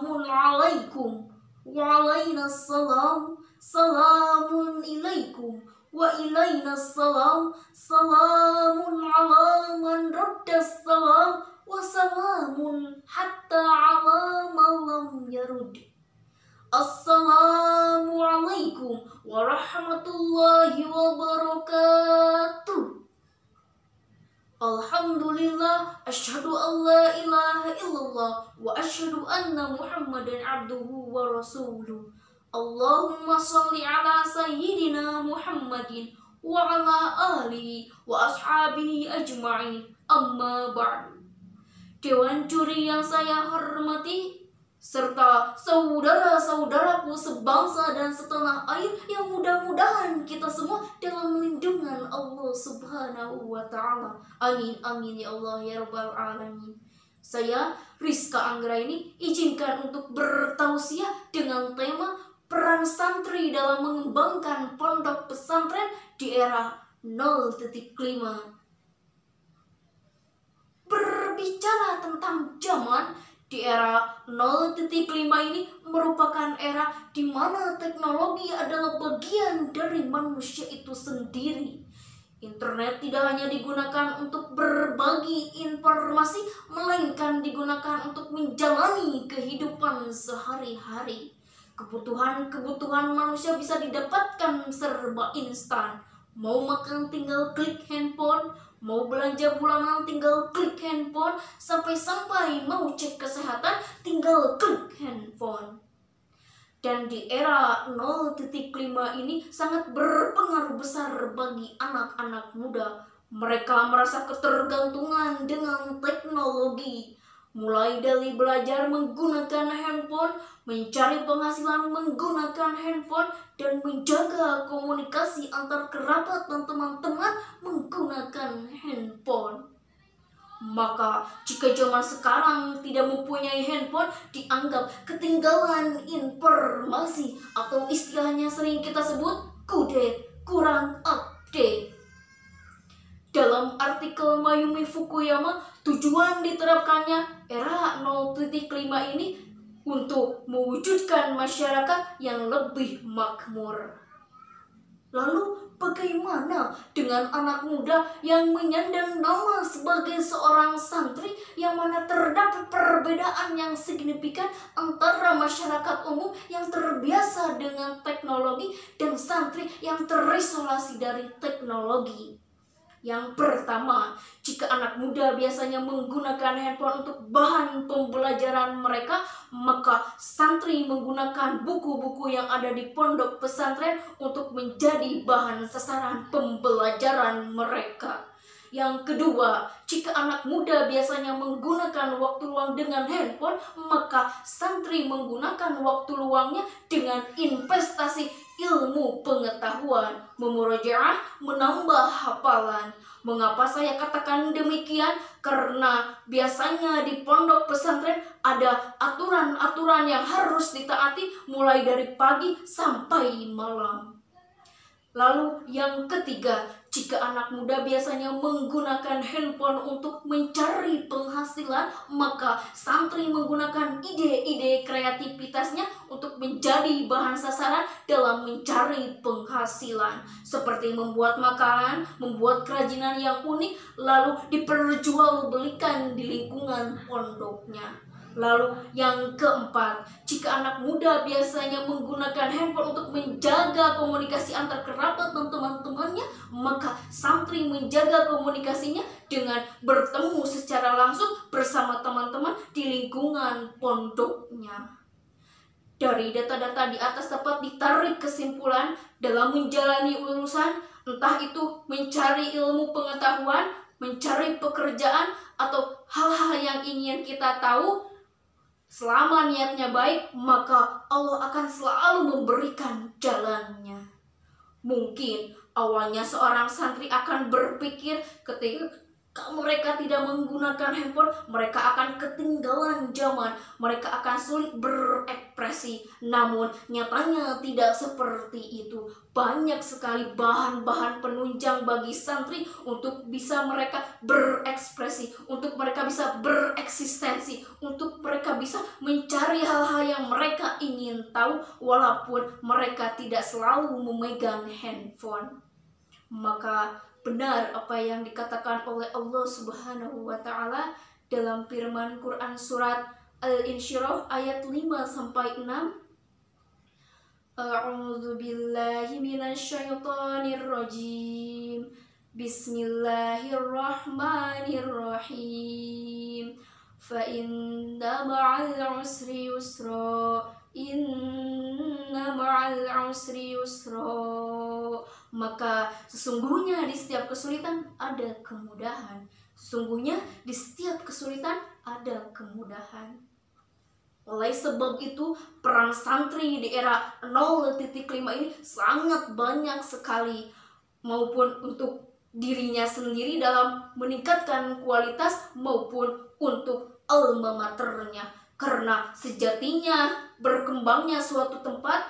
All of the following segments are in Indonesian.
alaikum wa alainas salam salamun ilaikum wa ilainas salam salamun ala man raddas salam wa salamun hatta ala man lam yarud. Assalamualaikum warahmatullahi wabarakatuh. Alhamdulillah, asyhadu an la ilaha illallah wa asyhadu anna Muhammadan abduhu wa rasuluh. Allahumma shalli ala sayyidina Muhammadin wa ala alihi wa ashabihi ajma'in. Amma ba'du. Dewan juri yang saya hormati serta saudara-saudaraku sebangsa dan setanah air yang mudah-mudahan kita semua dalam lindungan Allah Subhanahu wa Ta'ala. Amin amin ya Allah ya Rabbal Alamin. Saya Rizka Anggraini izinkan untuk bertausiah dengan tema peran santri dalam mengembangkan pondok pesantren di era 0.5. Berbicara tentang zaman di era 0.5 ini merupakan era di mana teknologi adalah bagian dari manusia itu sendiri. Internet tidak hanya digunakan untuk berbagi informasi, melainkan digunakan untuk menjalani kehidupan sehari-hari. Kebutuhan manusia bisa didapatkan serba instan. Mau makan tinggal klik handphone, mau belanja bulanan tinggal klik handphone, sampai-sampai mau cek kesehatan tinggal klik handphone. Dan di era 0.5 ini sangat berpengaruh besar bagi anak-anak muda. Mereka merasa ketergantungan dengan teknologi. Mulai dari belajar menggunakan handphone, mencari penghasilan menggunakan handphone, dan menjaga komunikasi antar kerabat dan teman-teman menggunakan handphone. Maka jika zaman sekarang tidak mempunyai handphone, dianggap ketinggalan informasi, atau istilahnya sering kita sebut kudet, kurang update. Dalam artikel Mayumi Fukuyama, tujuan diterapkannya era 0.5 ini untuk mewujudkan masyarakat yang lebih makmur. Lalu bagaimana dengan anak muda yang menyandang nama sebagai seorang santri, yang mana terdapat perbedaan yang signifikan antara masyarakat umum yang terbiasa dengan teknologi dan santri yang terisolasi dari teknologi? Yang pertama, jika anak muda biasanya menggunakan handphone untuk bahan pembelajaran mereka, maka santri menggunakan buku-buku yang ada di pondok pesantren untuk menjadi bahan sasaran pembelajaran mereka. Yang kedua, jika anak muda biasanya menggunakan waktu luang dengan handphone, maka santri menggunakan waktu luangnya dengan investasi ilmu pengetahuan, memurojaah, menambah hafalan. Mengapa saya katakan demikian? Karena biasanya di pondok pesantren ada aturan-aturan yang harus ditaati mulai dari pagi sampai malam. Lalu yang ketiga, jika anak muda biasanya menggunakan handphone untuk mencari penghasilan, maka santri menggunakan ide-ide kreativitasnya untuk menjadi bahan sasaran dalam mencari penghasilan. Seperti membuat makanan, membuat kerajinan yang unik, lalu diperjualbelikan di lingkungan pondoknya. Lalu yang keempat, jika anak muda biasanya menggunakan handphone untuk menjaga komunikasi antar kerabat dan teman-temannya, maka santri menjaga komunikasinya dengan bertemu secara langsung bersama teman-teman di lingkungan pondoknya. Dari data-data di atas dapat ditarik kesimpulan dalam menjalani urusan, entah itu mencari ilmu pengetahuan, mencari pekerjaan, atau hal-hal yang ingin kita tahu. Selama niatnya baik, maka Allah akan selalu memberikan jalannya. Mungkin awalnya seorang santri akan berpikir ketika mereka tidak menggunakan handphone, mereka akan ketinggalan zaman, mereka akan sulit berekspresi. Namun nyatanya tidak seperti itu. Banyak sekali bahan-bahan penunjang bagi santri untuk bisa mereka berekspresi, untuk mereka bisa bereksistensi, untuk mereka mereka bisa mencari hal-hal yang mereka ingin tahu walaupun mereka tidak selalu memegang handphone. Maka benar apa yang dikatakan oleh Allah Subhanahu wa taala dalam firman Quran surat Al-Insyirah ayat 5-6. A'udzu billahi minasyaitonir rajim. Bismillahirrahmanirrahim. Fa inna ma'al usri yusra. Inna ma'al usri yusra. Maka sesungguhnya di setiap kesulitan ada kemudahan. Sesungguhnya di setiap kesulitan ada kemudahan. Oleh sebab itu, peran santri di era 0.5 ini sangat banyak sekali, maupun untuk dirinya sendiri dalam meningkatkan kualitas maupun untuk alma maternya. Karena sejatinya berkembangnya suatu tempat,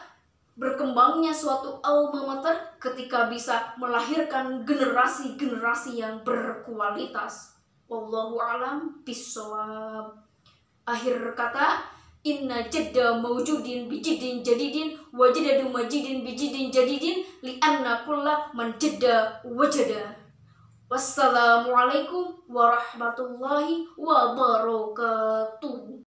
berkembangnya suatu alma mater ketika bisa melahirkan generasi-generasi yang berkualitas. Wallahu a'lam bishawab. Akhir kata, inna jadda mawjudin bijidin jadidin wajadadu majidin bijidin jadidin li'anna kulla man jadda wajada. Wassalamualaikum warahmatullahi wabarakatuh.